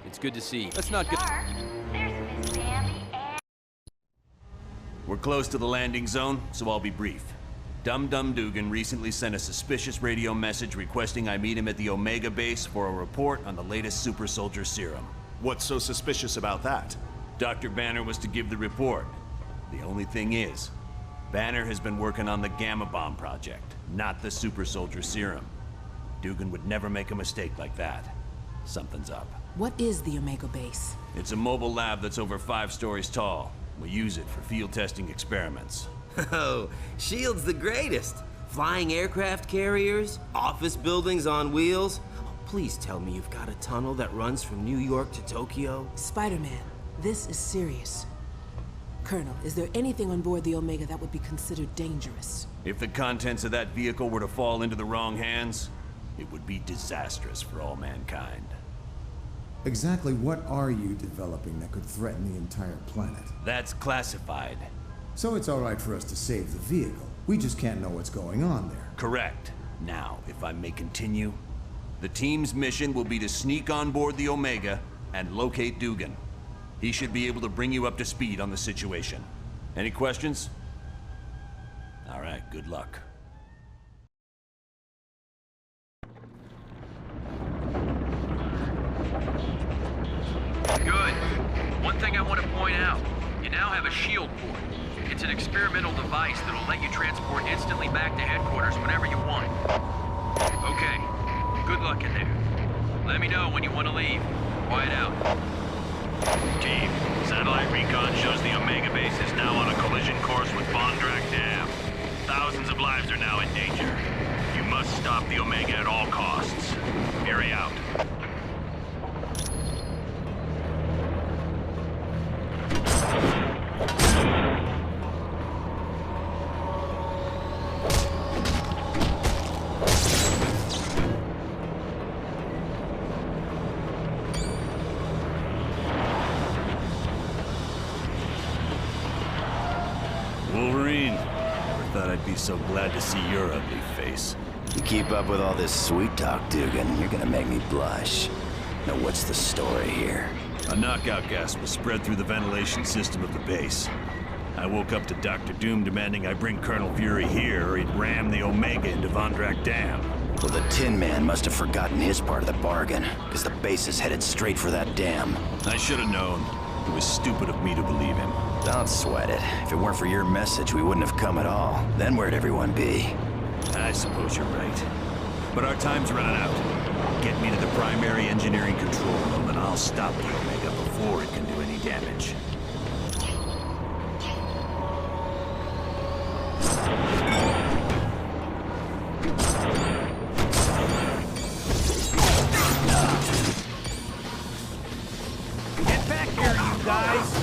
It's good to see you. Let's not get... There's Miss Sandy and... We're close to the landing zone, so I'll be brief. Dum-Dum Dugan recently sent a suspicious radio message requesting I meet him at the Omega base for a report on the latest super soldier serum. What's so suspicious about that? Dr. Banner was to give the report. The only thing is, Banner has been working on the Gamma Bomb project, not the super soldier serum. Dugan would never make a mistake like that. Something's up. What is the Omega base? It's a mobile lab that's over 5 stories tall. We use it for field testing experiments. Oh, S.H.I.E.L.D.'s the greatest. Flying aircraft carriers, office buildings on wheels. Oh, please tell me you've got a tunnel that runs from New York to Tokyo. Spider-Man, this is serious. Colonel, is there anything on board the Omega that would be considered dangerous? If the contents of that vehicle were to fall into the wrong hands, it would be disastrous for all mankind. Exactly what are you developing that could threaten the entire planet? That's classified. So it's all right for us to save the vehicle. We just can't know what's going on there. Correct. Now, if I may continue, the team's mission will be to sneak on board the Omega and locate Dugan. He should be able to bring you up to speed on the situation. Any questions? All right, good luck. Good. One thing I want to point out. You now have a shield port. It's an experimental device that'll let you transport instantly back to headquarters whenever you want. Okay. Good luck in there. Let me know when you want to leave. Quiet out. Team, satellite recon shows the Omega base is now on a collision course with Bondrak Dam. Thousands of lives are now in danger. You must stop the Omega at all costs. Fury out. Wolverine, never thought I'd be so glad to see your ugly face. You keep up with all this sweet talk, Dugan, you're gonna make me blush. Now what's the story here? A knockout gas was spread through the ventilation system of the base. I woke up to Dr. Doom demanding I bring Colonel Fury here or he'd ram the Omega into Bondrak Dam. Well, the Tin Man must have forgotten his part of the bargain, because the base is headed straight for that dam. I should have known. It was stupid of me to believe him. Don't sweat it. If it weren't for your message, we wouldn't have come at all. Then where'd everyone be? I suppose you're right. But our time's running out. Get me to the primary engineering control room and I'll stop the Omega before it can do any damage. Get back here, you guys!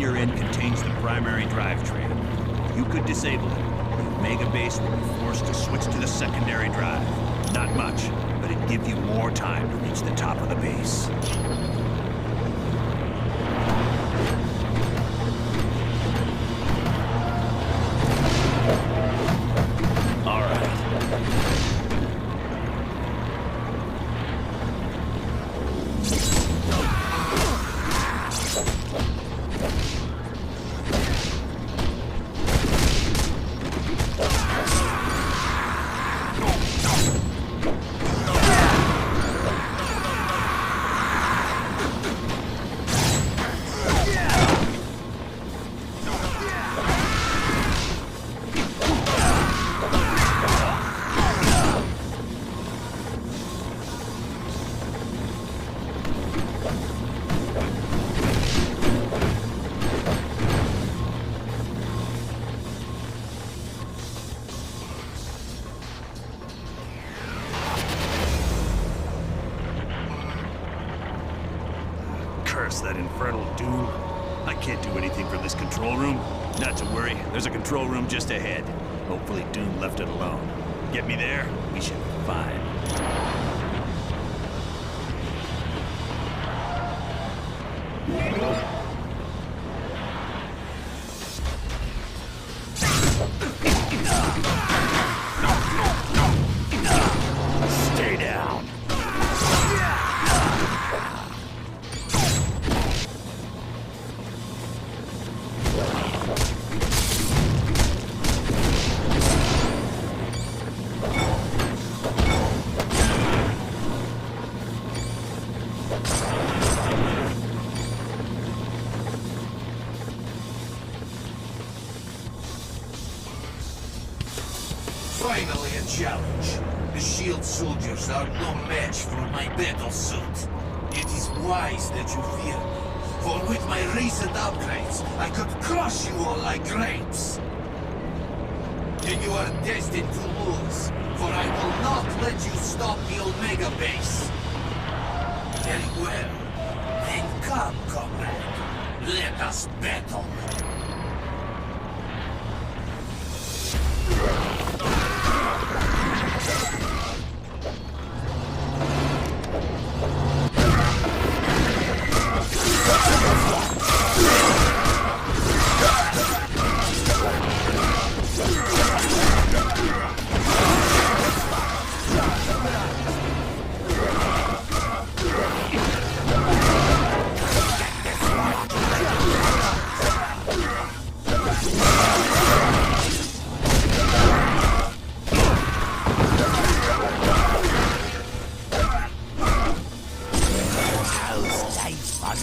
you're in contains the primary drivetrain. You could disable it. The Omega base will be forced to switch to the secondary drive. Not much, but it'd give you more time to reach the top of the base. All right. Curse that infernal doom. I can't do anything from this control room. Not to worry, there's a control room just ahead. Hopefully Doom left it alone. Get me there, we should be fine. Stay down. Finally a challenge. The shield soldiers are no match for my battle suit. It is wise that you fear me, for with my recent upgrades, I could crush you all like grapes. And you are destined to lose, for I will not let you stop the Omega base. Very well. Then come, comrade. Let us battle.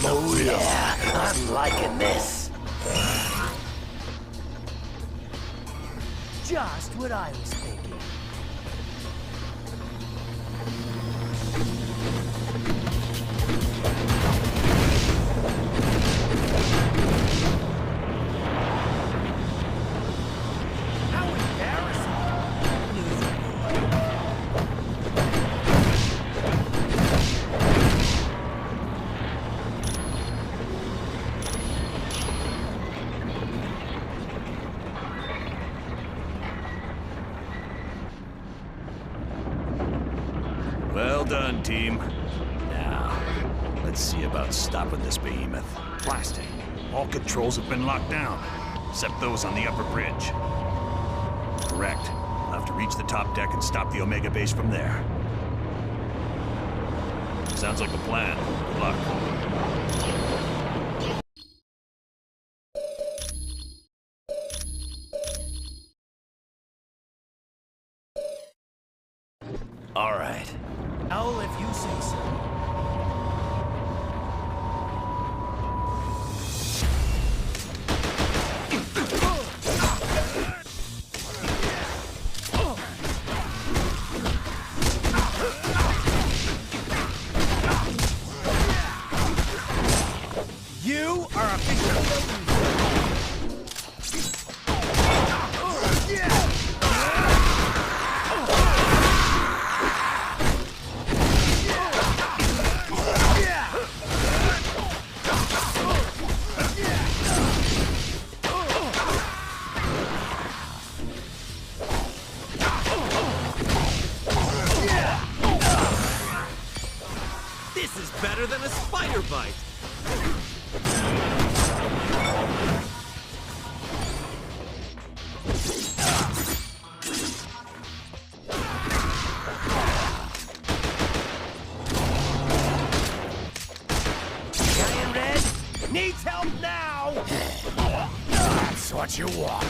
Oh yeah, I'm liking this. Just what I was thinking. How embarrassing. Loser boy. Well done, team. Now, let's see about stopping this behemoth. Blasting. All controls have been locked down, except those on the upper bridge. Correct. I'll have to reach the top deck and stop the Omega base from there. Sounds like a plan. Good luck. All right. Oh, if you say so. You are a victim. This is better than a spider bite. Giant Red needs help now! That's what you want.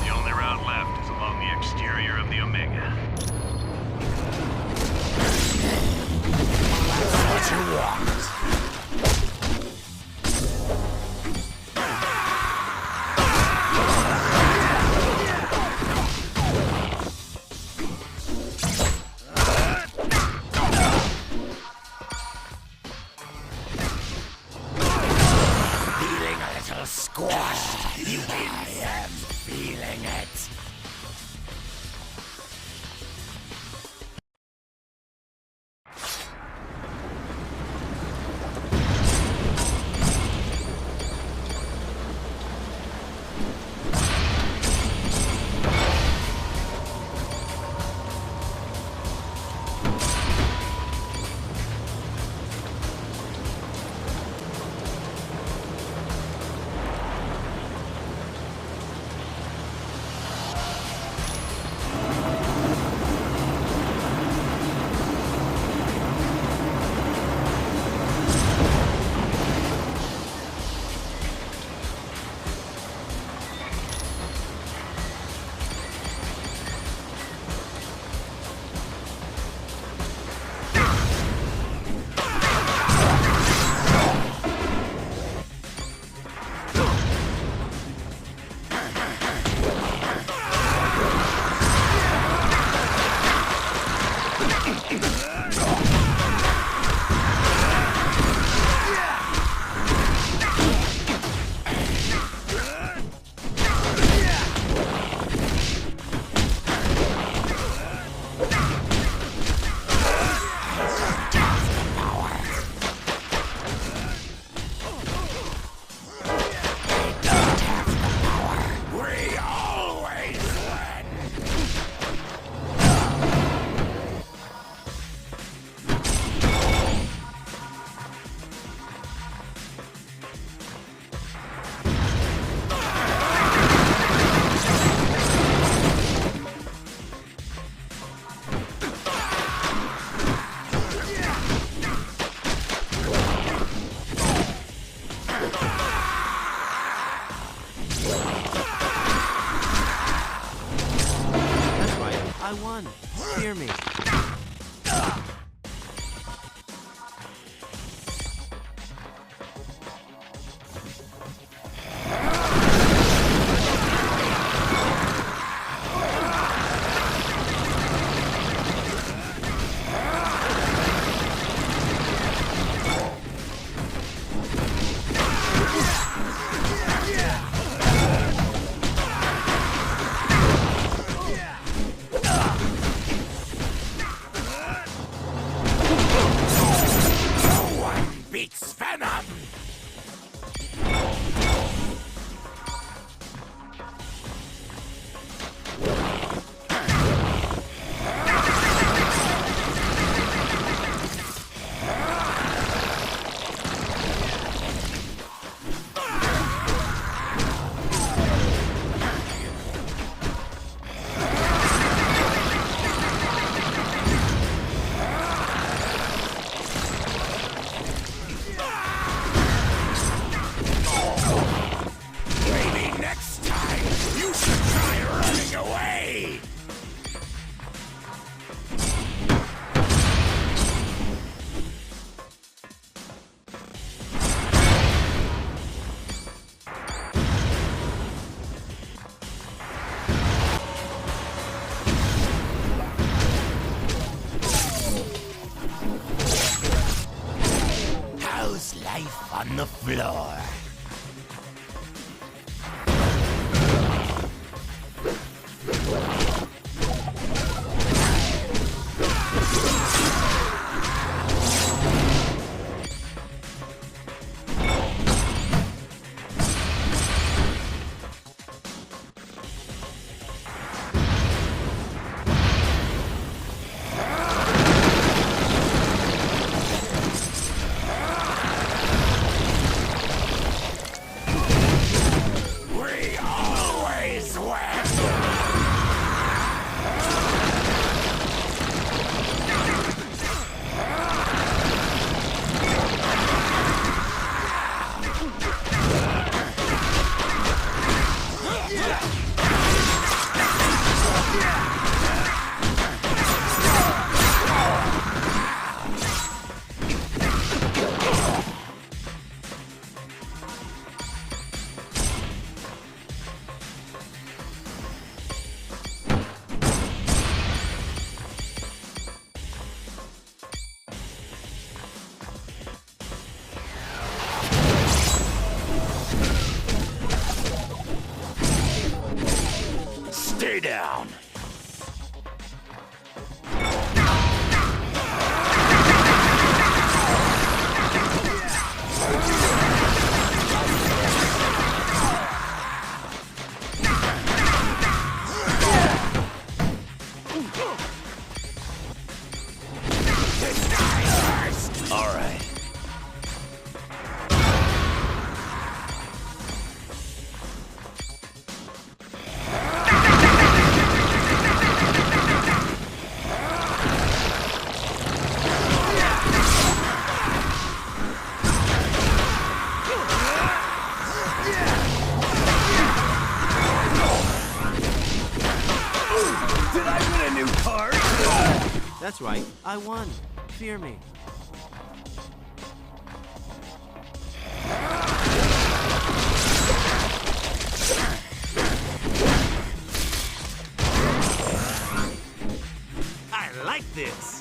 The only route left is along the exterior of the Omega. That's what you want. Feeling a little squashed. I am feeling it. I won. Hear me. Beats Venom! Maybe next time you should try running away! How's life on the floor? Stay down. All right. Did I win a new card? That's right, I won. Fear me. I like this.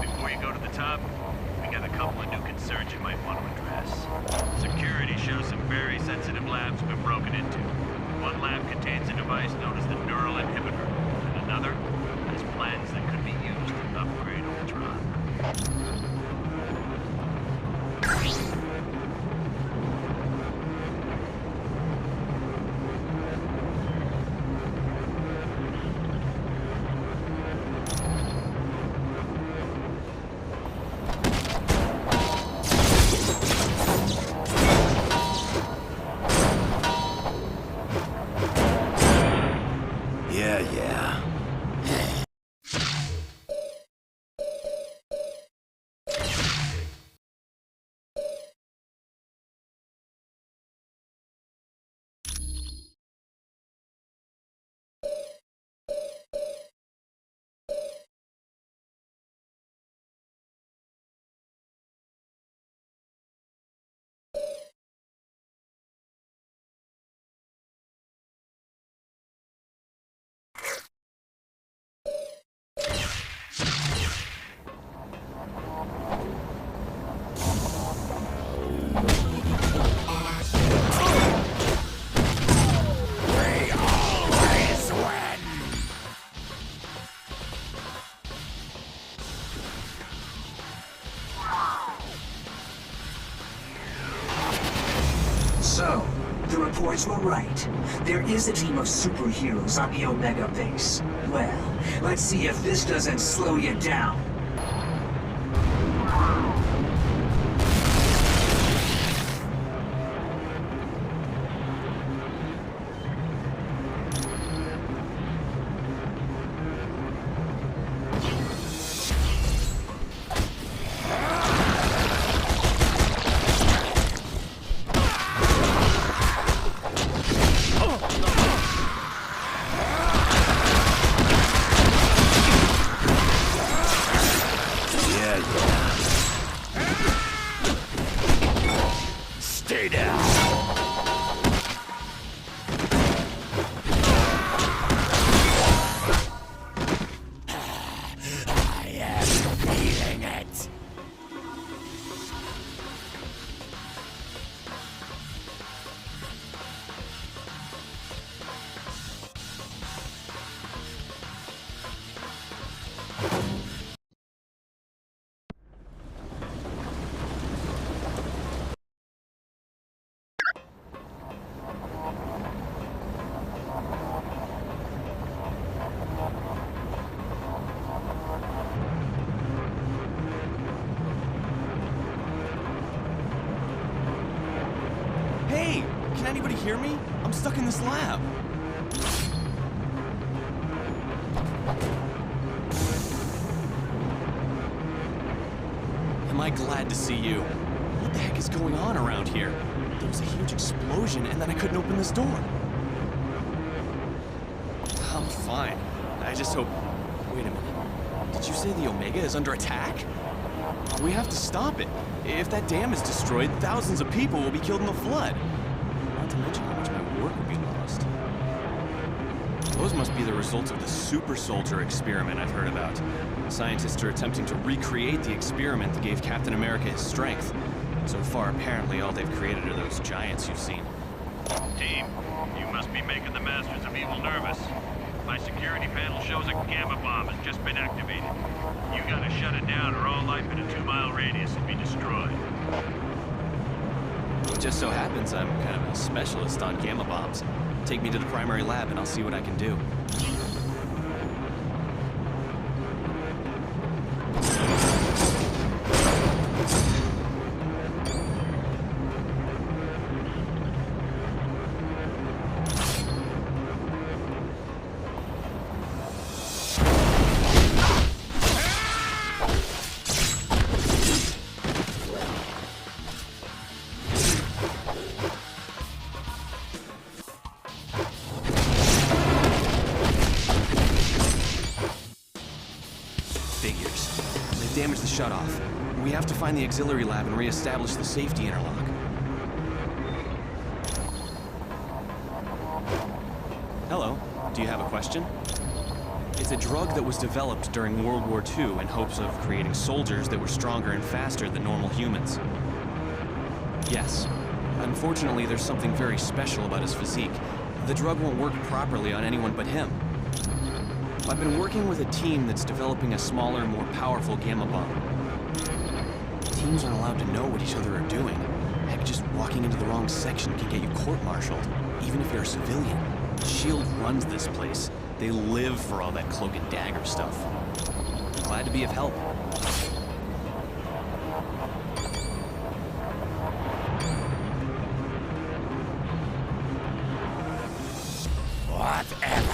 Before you go to the top, we got a couple of new concerns you might want to address. Security shows some very sensitive labs have been broken into. One lab contains a device known as the neural inhibitor, and another has plans that could be used to upgrade Ultron. Yeah. So, the reports were right. There is a team of superheroes on the Omega base. Well, let's see if this doesn't slow you down. Stay down. I am feeling it. Hey, can anybody hear me? I'm stuck in this lab. Am I glad to see you? What the heck is going on around here? There was a huge explosion and then I couldn't open this door. I'm fine. I just hope... Wait a minute. Did you say the Omega is under attack? We have to stop it. If that dam is destroyed, thousands of people will be killed in the flood. Not to mention how much my work would be lost. Those must be the results of the super soldier experiment I've heard about. Scientists are attempting to recreate the experiment that gave Captain America his strength. So far, apparently, all they've created are those giants you've seen. Team, you must be making the Masters of Evil nervous. My security panel shows a gamma bomb has just been activated. You gotta shut it down or all life in a 2-mile radius will be destroyed. It just so happens I'm kind of a specialist on gamma bombs. Take me to the primary lab and I'll see what I can do. Damage the shutoff. We have to find the auxiliary lab and re-establish the safety interlock. Hello. Do you have a question? It's a drug that was developed during World War II in hopes of creating soldiers that were stronger and faster than normal humans. Yes. Unfortunately, there's something very special about his physique. The drug won't work properly on anyone but him. I've been working with a team that's developing a smaller, more powerful gamma bomb. Teams aren't allowed to know what each other are doing. Heck, just walking into the wrong section can get you court-martialed, even if you're a civilian. S.H.I.E.L.D. runs this place. They live for all that cloak and dagger stuff. Glad to be of help. Whatever.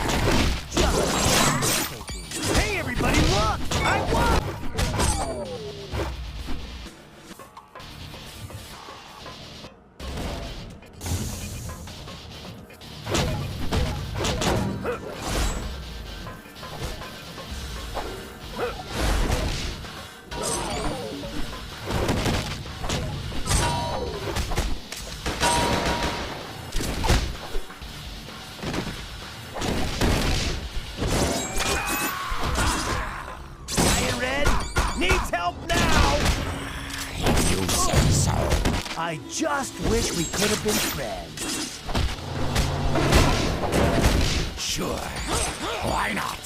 Hey, everybody, look! I won! I just wish we could have been friends. Sure. Why not?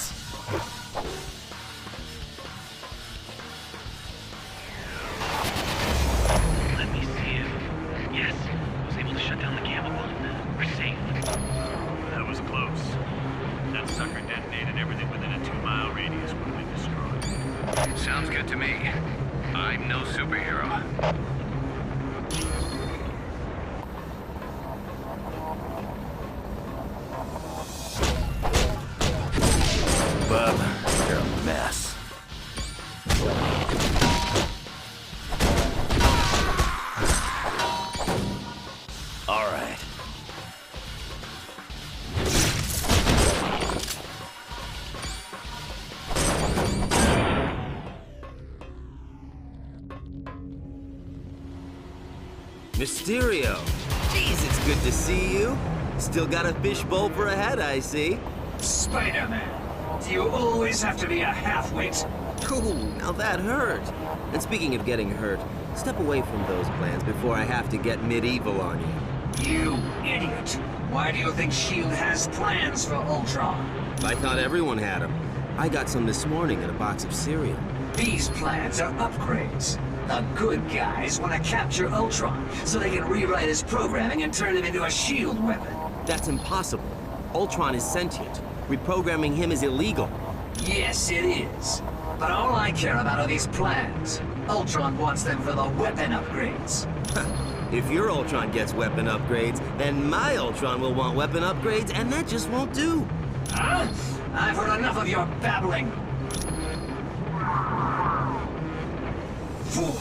Let me see it. Yes, I was able to shut down the gamma bomb. We're safe. That was close. That sucker detonated everything within a 2-mile radius would have been destroyed. Sounds good to me. I'm no superhero. Bub, you're a mess. All right. Mysterio! Jeez, it's good to see you. Still got a fishbowl for a head, I see. Spider-Man, do you always have to be a half-wit? Cool, now that hurt. And speaking of getting hurt, step away from those plans before I have to get medieval on you. You idiot! Why do you think S.H.I.E.L.D. has plans for Ultron? I thought everyone had them. I got some this morning in a box of cereal. These plans are upgrades. The good guys want to capture Ultron so they can rewrite his programming and turn him into a S.H.I.E.L.D. weapon. That's impossible. Ultron is sentient. Reprogramming him is illegal. Yes, it is. But all I care about are these plans. Ultron wants them for the weapon upgrades. If your Ultron gets weapon upgrades, then my Ultron will want weapon upgrades, and that just won't do. Huh? I've heard enough of your babbling. Fool.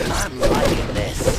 I'm liking this.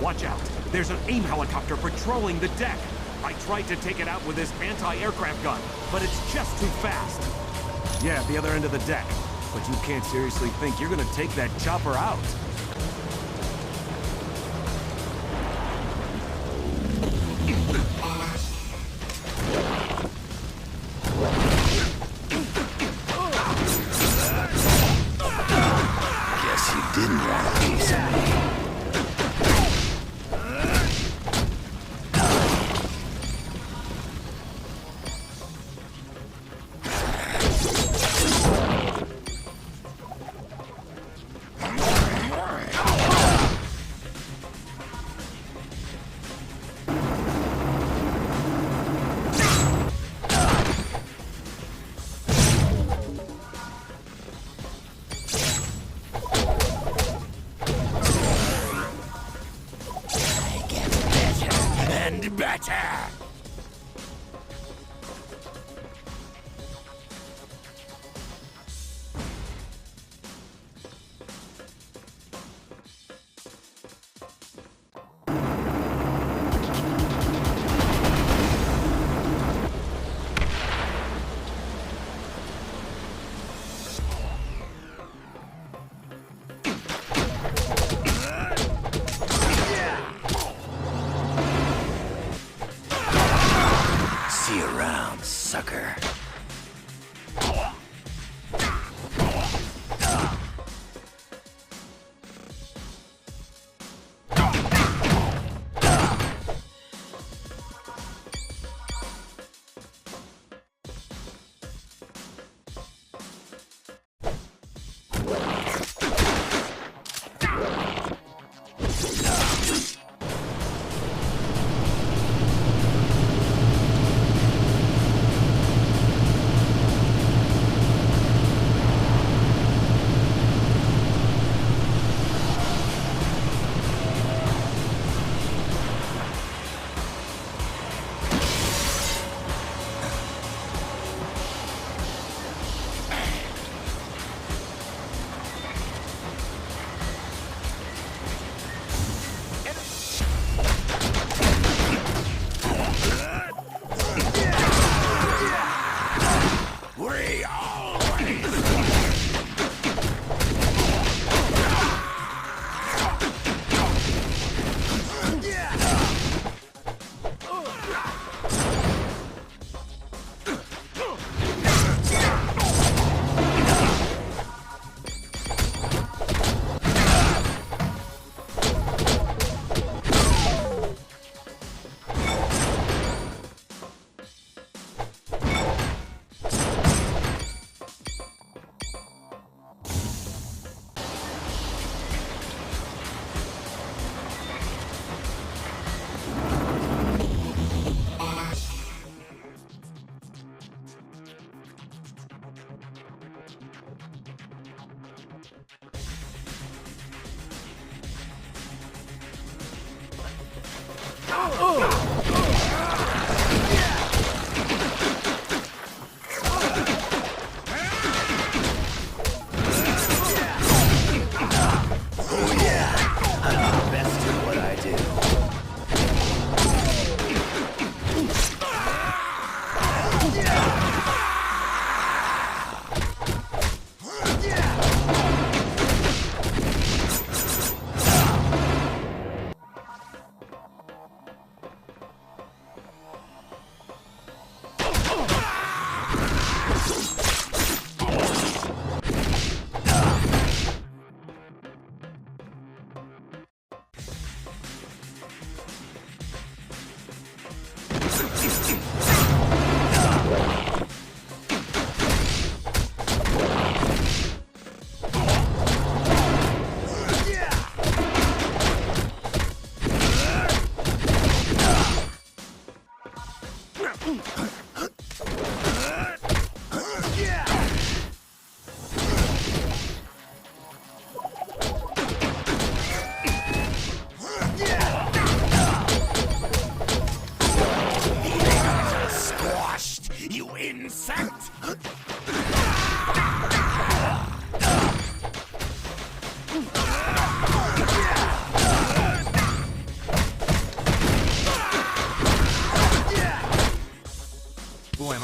Watch out! There's an AIM helicopter patrolling the deck! I tried to take it out with this anti-aircraft gun, but it's just too fast! Yeah, at the other end of the deck. But you can't seriously think you're gonna take that chopper out. Guess you didn't want a piece of me. Better!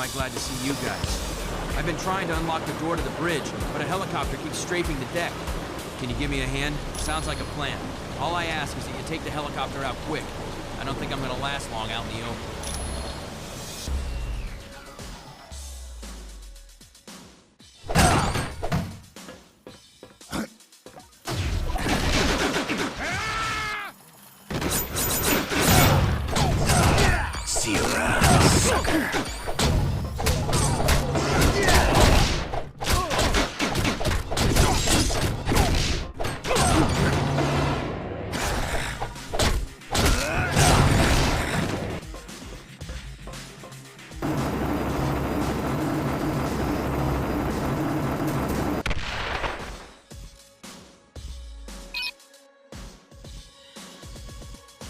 I glad to see you guys. I've been trying to unlock the door to the bridge, but a helicopter keeps strafing the deck. Can you give me a hand? Sounds like a plan. All I ask is that you take the helicopter out quick. I don't think I'm gonna last long out in the open. See you around, sucker.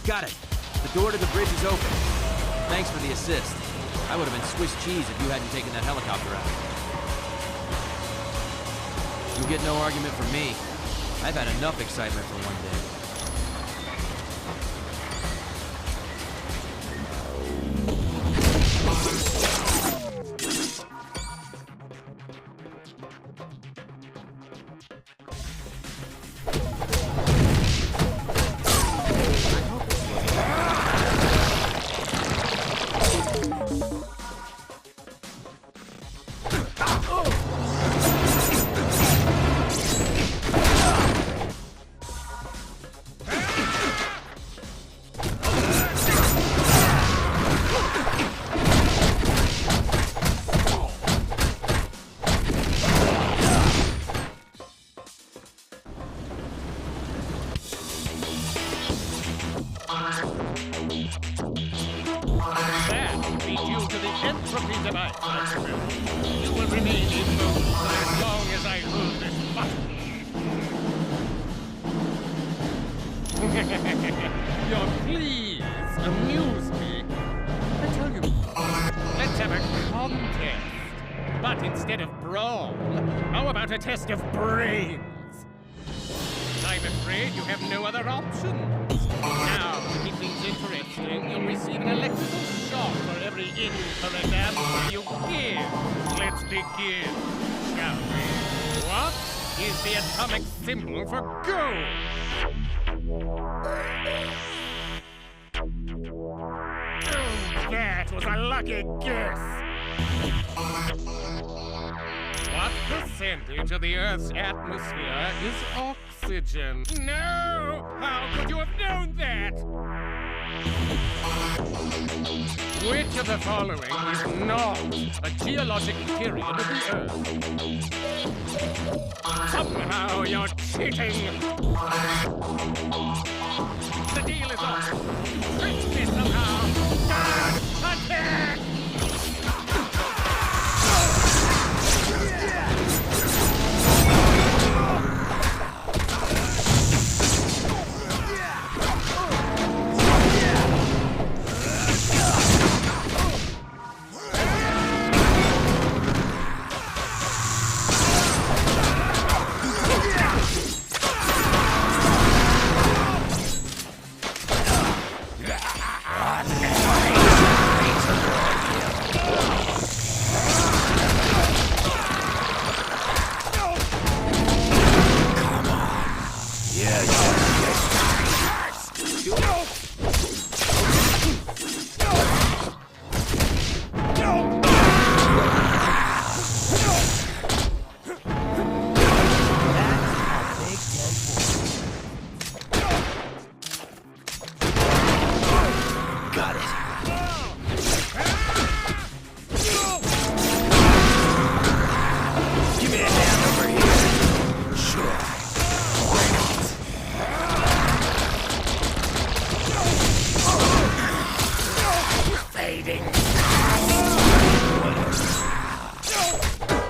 Got it. The door to the bridge is open. Thanks for the assist. I would have been Swiss cheese if you hadn't taken that helicopter out. You'll get no argument from me. I've had enough excitement for one day. That will be due to the entropy device, I suppose. You will remain immobile for as long as I hold this button. Your pleas amuse me. I tell you, let's have a contest. But instead of brawn, how about a test of brains? I'm afraid you have no other options. Now, to keep things interesting, you'll receive an electrical shock for every incorrect answer you give. Let's begin, shall we? What is the atomic symbol for gold? Oh, that was a lucky guess. What percentage of the Earth's atmosphere is oxygen? No! How could you have known that? Which of the following is not a geologic period of the Earth? Somehow you're cheating! The deal is off! You tricked me somehow! God, attack!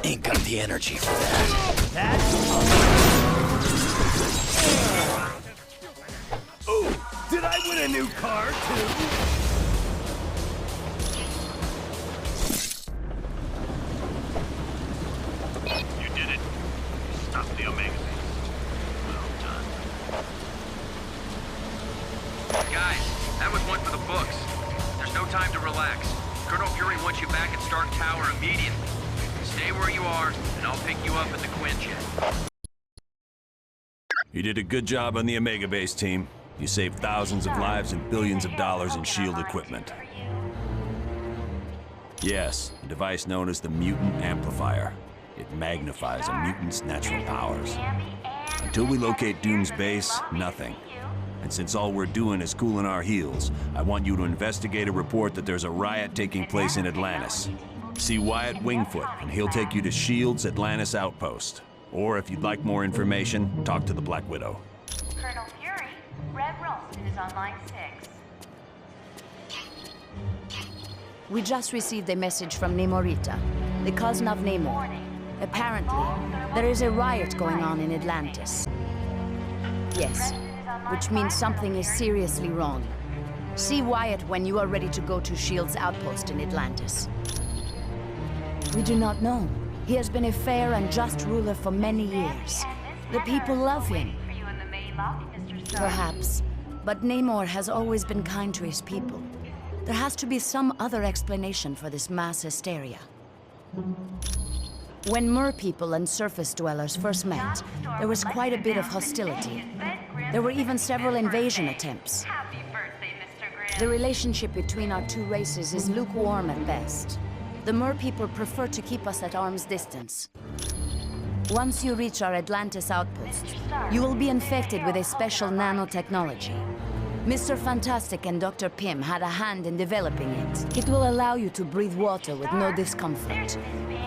Ain't got the energy for that. Oh, did I win a new car, too? You did it. Stop the Omega base. Well done. Guys, that was one for the books. There's no time to relax. Colonel Fury wants want you back at Stark Tower immediately. Stay where you are, and I'll pick you up at the Quinjet. You did a good job on the Omega base, team. You saved thousands of lives and billions of dollars in SHIELD equipment. Yes, a device known as the Mutant Amplifier. It magnifies a mutant's natural powers. Until we locate Doom's base, nothing. And since all we're doing is cooling our heels, I want you to investigate a report that there's a riot taking place in Atlantis. See Wyatt Wingfoot, and he'll take you to SHIELD's Atlantis outpost. Or if you'd like more information, talk to the Black Widow. Colonel Fury, Red Ralston is on line 6. We just received a message from Nemorita, the cousin of Namor. Apparently, there is a riot going on in Atlantis. Yes, which means something is seriously wrong. See Wyatt when you are ready to go to SHIELD's outpost in Atlantis. We do not know. He has been a fair and just ruler for many years. The people love him. Perhaps, but Namor has always been kind to his people. There has to be some other explanation for this mass hysteria. When Mer people and surface dwellers first met, there was quite a bit of hostility. There were even several invasion attempts. The relationship between our two races is lukewarm at best. The Mer people prefer to keep us at arm's distance. Once you reach our Atlantis outpost, you will be infected with a special nanotechnology. Mr. Fantastic and Dr. Pym had a hand in developing it. It will allow you to breathe water with no discomfort.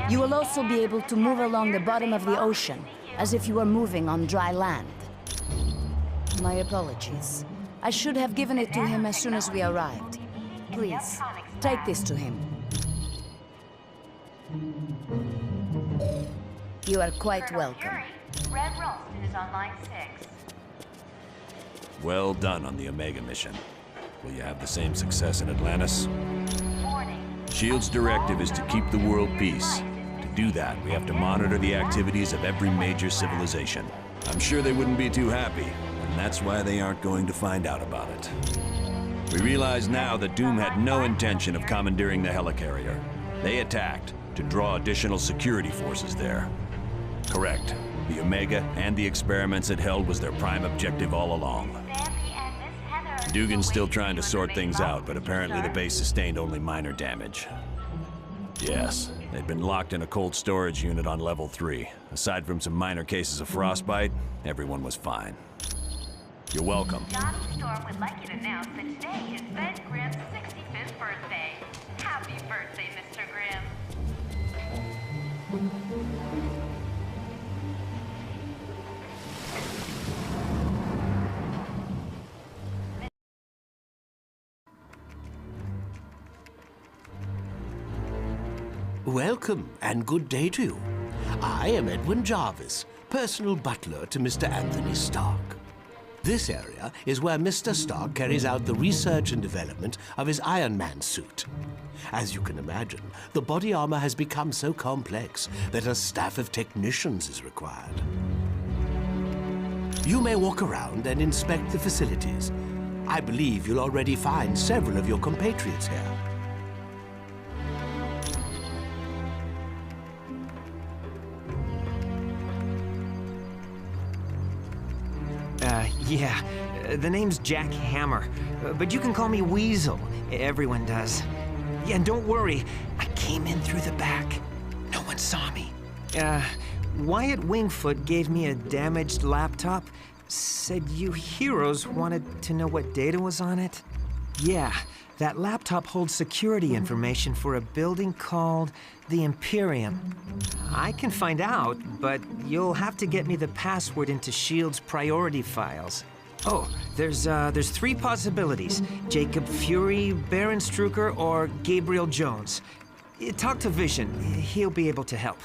You will also be able to move along the bottom of the ocean, as if you were moving on dry land. My apologies. I should have given it to him as soon as we arrived. Please, take this to him. You are quite welcome. Red Ralston is on line 6. Well done on the Omega mission. Will you have the same success in Atlantis? SHIELD's directive is to keep the world peace. To do that, we have to monitor the activities of every major civilization. I'm sure they wouldn't be too happy, and that's why they aren't going to find out about it. We realize now that Doom had no intention of commandeering the helicarrier. They attacked to draw additional security forces there. Correct. The Omega and the experiments it held was their prime objective all along. Dugan's still trying to sort things out, but apparently the base sustained only minor damage. Yes, they'd been locked in a cold storage unit on level 3. Aside from some minor cases of frostbite, everyone was fine. You're welcome. Johnny Storm would like you to announce that today is Ben Grimm's 65th birthday. Happy birthday, Mr. Grimm. Welcome, and good day to you. I am Edwin Jarvis, personal butler to Mr. Anthony Stark. This area is where Mr. Stark carries out the research and development of his Iron Man suit. As you can imagine, the body armor has become so complex that a staff of technicians is required. You may walk around and inspect the facilities. I believe you'll already find several of your compatriots here. Yeah, the name's Jack Hammer, but you can call me Weasel. Everyone does. Yeah, and don't worry, I came in through the back. No one saw me. Wyatt Wingfoot gave me a damaged laptop. Said you heroes wanted to know what data was on it? Yeah, that laptop holds security information for a building called the Imperium. I can find out, but you'll have to get me the password into SHIELD's priority files. Oh, there's 3 possibilities. Jacob Fury, Baron Strucker, or Gabriel Jones. Talk to Vision. He'll be able to help.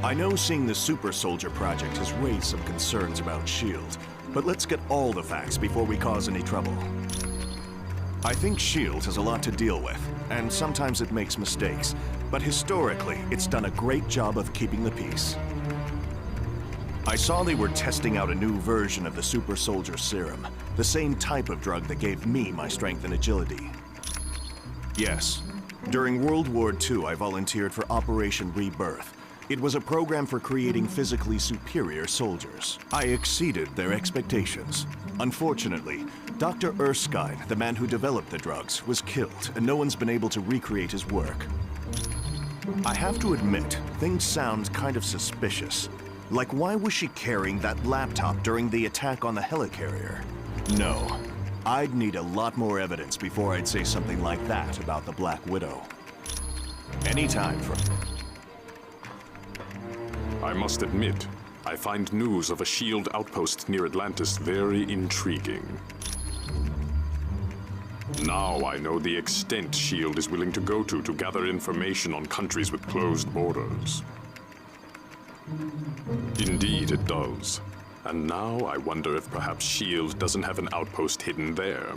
I know seeing the Super Soldier Project has raised some concerns about SHIELD, but let's get all the facts before we cause any trouble. I think SHIELD has a lot to deal with, and sometimes it makes mistakes, but historically, it's done a great job of keeping the peace. I saw they were testing out a new version of the super soldier serum, the same type of drug that gave me my strength and agility. Yes, during World War II, I volunteered for Operation Rebirth. It was a program for creating physically superior soldiers. I exceeded their expectations. Unfortunately, Dr. Erskine, the man who developed the drugs, was killed, and no one's been able to recreate his work. I have to admit, things sound kind of suspicious. Like, why was she carrying that laptop during the attack on the helicarrier? No. I'd need a lot more evidence before I'd say something like that about the Black Widow. Anytime for... I must admit, I find news of a SHIELD outpost near Atlantis very intriguing. Now I know the extent SHIELD is willing to go to gather information on countries with closed borders. Indeed it does. And now I wonder if perhaps SHIELD doesn't have an outpost hidden there.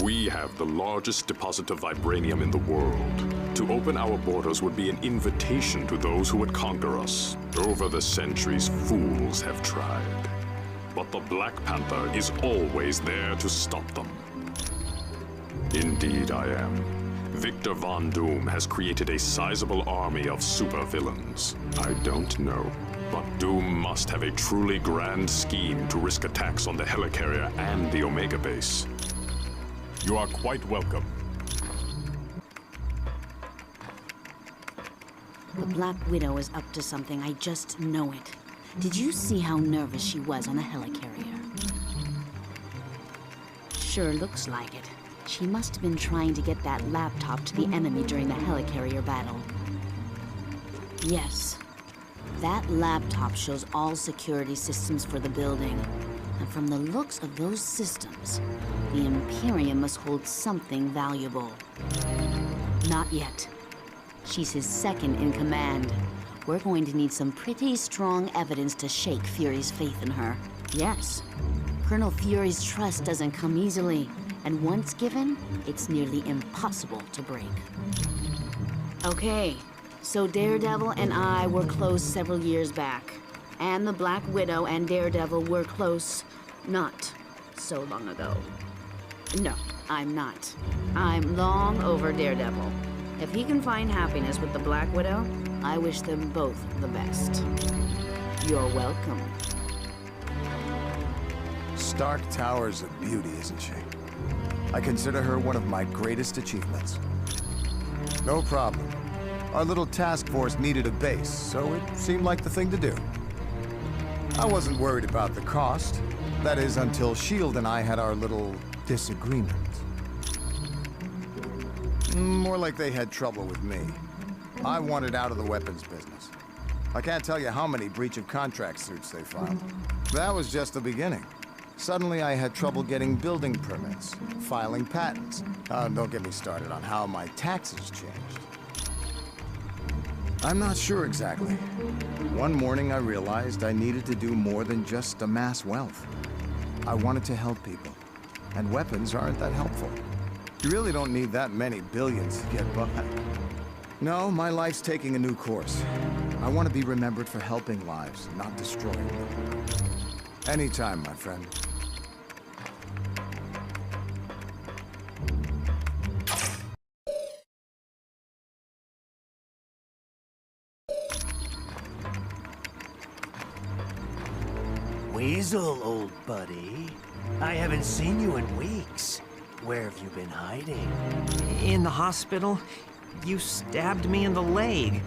We have the largest deposit of vibranium in the world. To open our borders would be an invitation to those who would conquer us. Over the centuries, fools have tried. But the Black Panther is always there to stop them. Indeed I am. Victor Von Doom has created a sizable army of supervillains. I don't know, but Doom must have a truly grand scheme to risk attacks on the helicarrier and the Omega base. You are quite welcome. The Black Widow is up to something, I just know it. Did you see how nervous she was on the helicarrier? Sure looks like it. She must have been trying to get that laptop to the enemy during the helicarrier battle. Yes. That laptop shows all security systems for the building. And from the looks of those systems, the Imperium must hold something valuable. Not yet. She's his second in command. We're going to need some pretty strong evidence to shake Fury's faith in her. Yes. Colonel Fury's trust doesn't come easily. And once given, it's nearly impossible to break. Okay, so Daredevil and I were close several years back. And the Black Widow and Daredevil were close not so long ago. No, I'm not. I'm long over Daredevil. If he can find happiness with the Black Widow, I wish them both the best. You're welcome. Stark Tower's a beauty, isn't she? I consider her one of my greatest achievements. No problem. Our little task force needed a base, so it seemed like the thing to do. I wasn't worried about the cost. That is, until S.H.I.E.L.D. and I had our little disagreement. More like they had trouble with me. I wanted out of the weapons business. I can't tell you how many breach of contract suits they filed. That was just the beginning. Suddenly I had trouble getting building permits, filing patents. Don't get me started on how my taxes changed. I'm not sure exactly. One morning I realized I needed to do more than just amass wealth. I wanted to help people, and weapons aren't that helpful. You really don't need that many billions to get by. No, my life's taking a new course. I want to be remembered for helping lives, not destroying them. Anytime, my friend. Weasel, old buddy. I haven't seen you in weeks. Where have you been hiding? In the hospital. You stabbed me in the leg.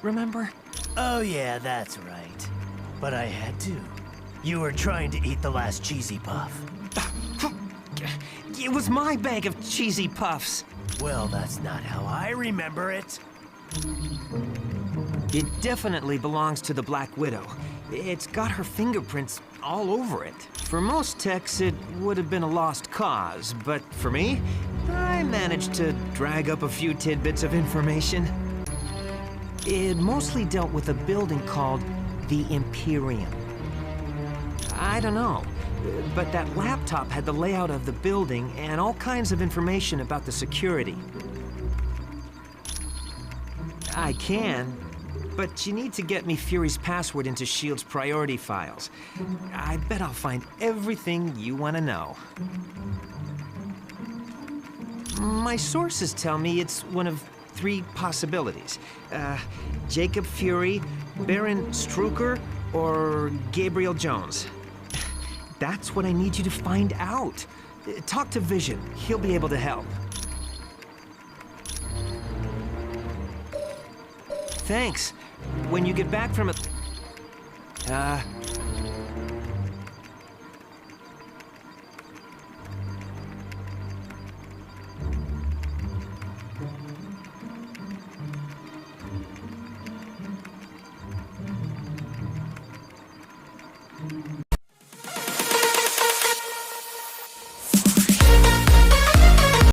Remember? Oh yeah, that's right. But I had to. You were trying to eat the last cheesy puff. It was my bag of cheesy puffs. Well, that's not how I remember it. It definitely belongs to the Black Widow. It's got her fingerprints all over it. For most techs, it would have been a lost cause, but for me, I managed to drag up a few tidbits of information. It mostly dealt with a building called the Imperium. I don't know, but that laptop had the layout of the building and all kinds of information about the security. I can but you need to get me Fury's password into S.H.I.E.L.D.'s priority files. I bet I'll find everything you want to know. My sources tell me it's one of 3 possibilities. Jacob Fury, Baron Strucker, or Gabriel Jones. That's what I need you to find out. Talk to Vision. He'll be able to help. Thanks. When you get back from it...